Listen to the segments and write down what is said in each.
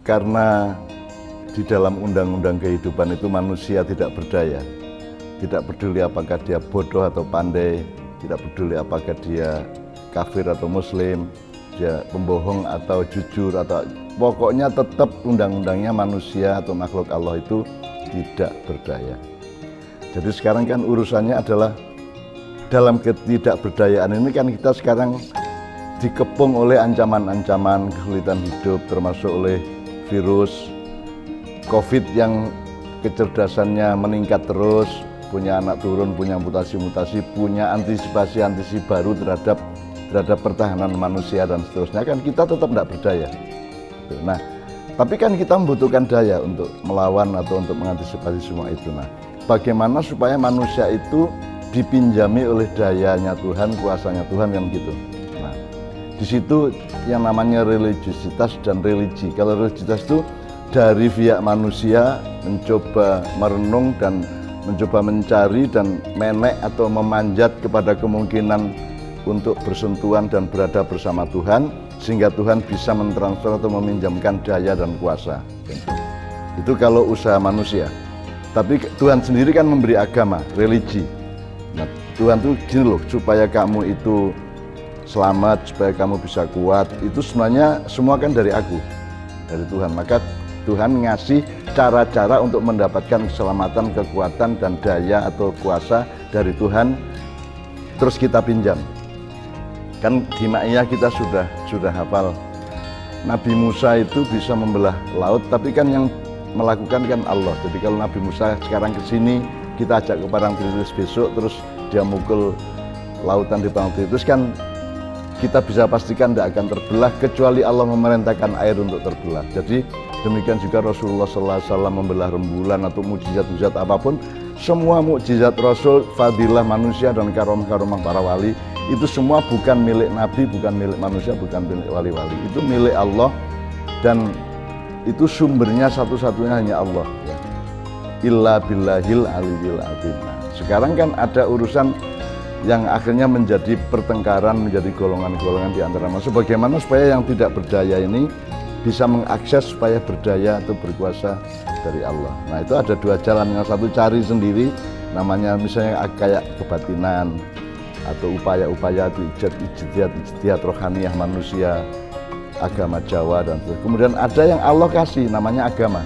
Karena di dalam undang-undang kehidupan itu manusia tidak berdaya. Tidak peduli apakah dia bodoh atau pandai, tidak peduli apakah dia kafir atau muslim, dia pembohong atau jujur, atau pokoknya tetap undang-undangnya manusia atau makhluk Allah itu tidak berdaya. Jadi sekarang kan urusannya adalah dalam ketidakberdayaan ini kan kita sekarang dikepung oleh ancaman-ancaman kesulitan hidup, termasuk oleh virus COVID yang kecerdasannya meningkat terus, punya anak turun, punya mutasi-mutasi, punya antisipasi baru terhadap pertahanan manusia dan seterusnya, kan kita tetap tidak berdaya. Nah, tapi kan kita membutuhkan daya untuk melawan atau untuk mengantisipasi semua itu. Nah, bagaimana supaya manusia itu dipinjami oleh dayanya Tuhan, kuasanya Tuhan, kan gitu. Nah, di situ yang namanya religiositas dan religi. Kalau religiositas itu dari pihak manusia mencoba merenung dan mencoba mencari dan menek atau memanjat kepada kemungkinan untuk bersentuhan dan berada bersama Tuhan, sehingga Tuhan bisa mentransfer atau meminjamkan daya dan kuasa. Itu kalau usaha manusia. Tapi Tuhan sendiri kan memberi agama, religi. Nah, Tuhan tuh gini loh, supaya kamu itu selamat, supaya kamu bisa kuat, itu sebenarnya semua kan dari aku, dari Tuhan. Maka Tuhan ngasih cara-cara untuk mendapatkan keselamatan, kekuatan, dan daya atau kuasa dari Tuhan, terus kita pinjam. Kan di Ma'iyah kita sudah hafal, Nabi Musa itu bisa membelah laut, tapi kan yang melakukan kan Allah. Jadi kalau Nabi Musa sekarang ke sini, kita ajak ke Padang Tritris besok, terus dia mukul lautan di Padang Tritris, kan kita bisa pastikan tidak akan terbelah kecuali Allah memerintahkan air untuk terbelah. Jadi demikian juga Rasulullah SAW membelah rembulan atau mukjizat-mukjizat apapun, semua mukjizat Rasul, fadilah manusia dan karomah-karomah para wali, itu semua bukan milik Nabi, bukan milik manusia, bukan milik wali-wali. Itu milik Allah, dan itu sumbernya satu-satunya hanya Allah. Ya. Illa billahil aliyil azim. Nah, sekarang kan ada urusan yang akhirnya menjadi pertengkaran, menjadi golongan-golongan di antara manusia. Bagaimana supaya yang tidak berdaya ini bisa mengakses supaya berdaya atau berkuasa dari Allah. Nah, itu ada dua jalan. Yang satu cari sendiri, namanya misalnya kayak kebatinan, atau upaya-upaya itu ijtihad rohaniyah manusia, agama Jawa dan sebagainya. Kemudian ada yang Allah kasih, namanya agama.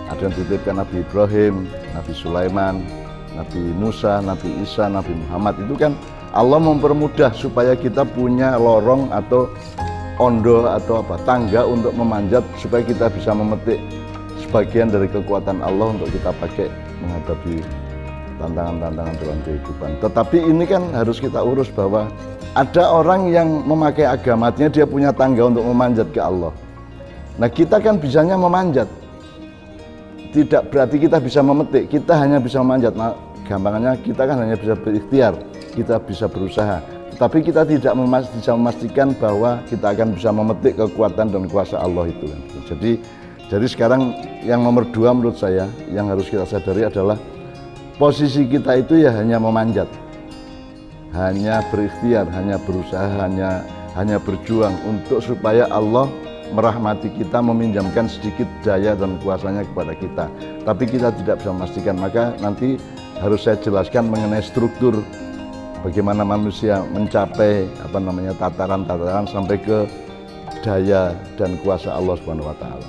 Ada yang dititipkan Nabi Ibrahim, Nabi Sulaiman, Nabi Musa, Nabi Isa, Nabi Muhammad. Itu kan Allah mempermudah supaya kita punya lorong atau ondo atau tangga untuk memanjat, supaya kita bisa memetik sebagian dari kekuatan Allah untuk kita pakai menghadapi tantangan-tantangan dalam kehidupan. Tetapi ini kan harus kita urus, bahwa ada orang yang memakai agamanya, dia punya tangga untuk memanjat ke Allah. Nah, kita kan bisanya memanjat, tidak berarti kita bisa memetik, kita hanya bisa memanjat. Nah, gampangannya kita kan hanya bisa berikhtiar, kita bisa berusaha, tetapi kita tidak bisa memastikan bahwa kita akan bisa memetik kekuatan dan kuasa Allah itu. Jadi sekarang yang nomor dua menurut saya yang harus kita sadari adalah posisi kita itu ya hanya memanjat, hanya berikhtiar, hanya berusaha, hanya berjuang untuk supaya Allah merahmati kita, meminjamkan sedikit daya dan kuasanya kepada kita. Tapi kita tidak bisa memastikan, maka nanti harus saya jelaskan mengenai struktur bagaimana manusia mencapai tataran-tataran sampai ke daya dan kuasa Allah Subhanahu wa taala.